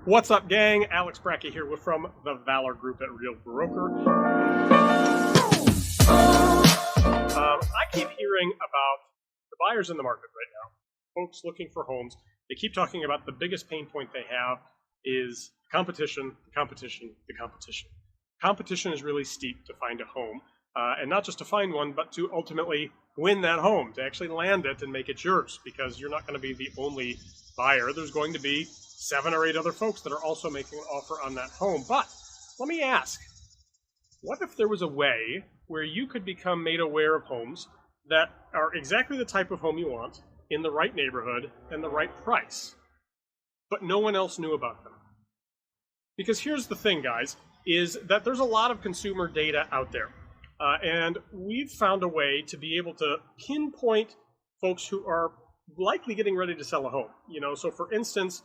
What's up, gang? Alex Brackey here from the Valor Group at Real Broker. I keep hearing about the buyers in the market right now, folks looking for homes. They keep talking about the biggest pain point they have is competition, competition. Competition is really steep to find a home, and not just to find one, but to ultimately win that home, to actually land it and make it yours, because you're not going to be the only buyer. There's going to be 7 or 8 other folks that are also making an offer on that home. But let me ask, what if there was a way where you could become made aware of homes that are exactly the type of home you want, in the right neighborhood, and the right price, but no one else knew about them? Because here's the thing, guys, is that there's a lot of consumer data out there. And we've found a way to be able to pinpoint folks who are likely getting ready to sell a home. You know, so for instance,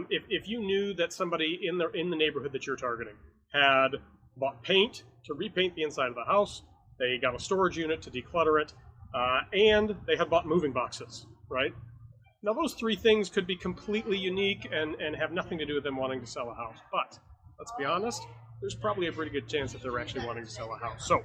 if you knew that somebody in the neighborhood that you're targeting had bought paint to repaint the inside of the house, they got a storage unit to declutter it, and they had bought moving boxes, right? Now those 3 things could be completely unique and have nothing to do with them wanting to sell a house. But let's be honest, there's probably a pretty good chance that they're actually wanting to sell a house. So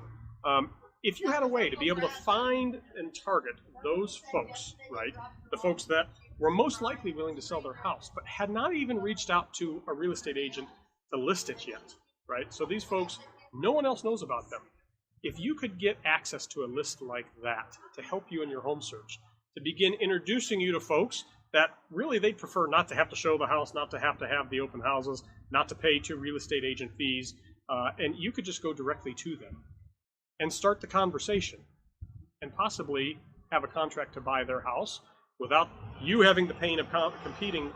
if you had a way to be able to find and target those folks, right, the folks that were most likely willing to sell their house, but had not even reached out to a real estate agent to list it yet, right? So these folks, no one else knows about them. If you could get access to a list like that to help you in your home search, to begin introducing you to folks that really they'd prefer not to have to show the house, not to have the open houses, not to pay 2 real estate agent fees, and you could just go directly to them and start the conversation and possibly have a contract to buy their house without you having the pain of competing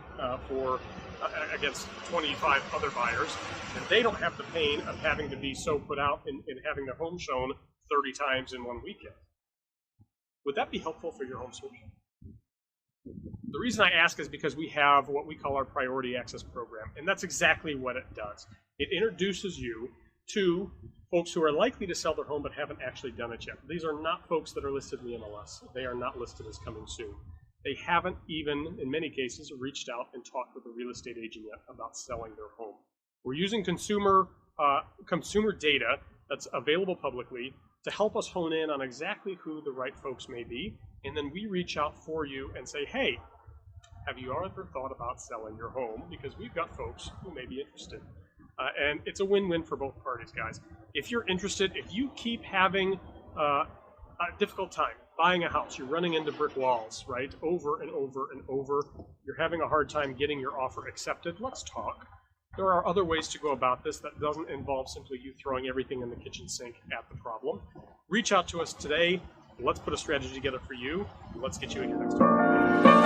against 25 other buyers, and they don't have the pain of having to be so put out and having their home shown 30 times in one weekend. Would that be helpful for your home search? The reason I ask is because we have what we call our Priority Access Program, and that's exactly what it does. It introduces you to folks who are likely to sell their home but haven't actually done it yet. These are not folks that are listed in the MLS. They are not listed as coming soon. They haven't even, in many cases, reached out and talked with a real estate agent yet about selling their home. We're using consumer data that's available publicly to help us hone in on exactly who the right folks may be, and then we reach out for you and say, hey, have you ever thought about selling your home? Because we've got folks who may be interested. And it's a win-win for both parties, guys. If you're interested, if you keep having a difficult time buying a house, you're running into brick walls, right, over and over and over, you're having a hard time getting your offer accepted, let's talk. There are other ways to go about this that doesn't involve simply you throwing everything in the kitchen sink at the problem. Reach out to us today. Let's put a strategy together for you. Let's get you in your next home.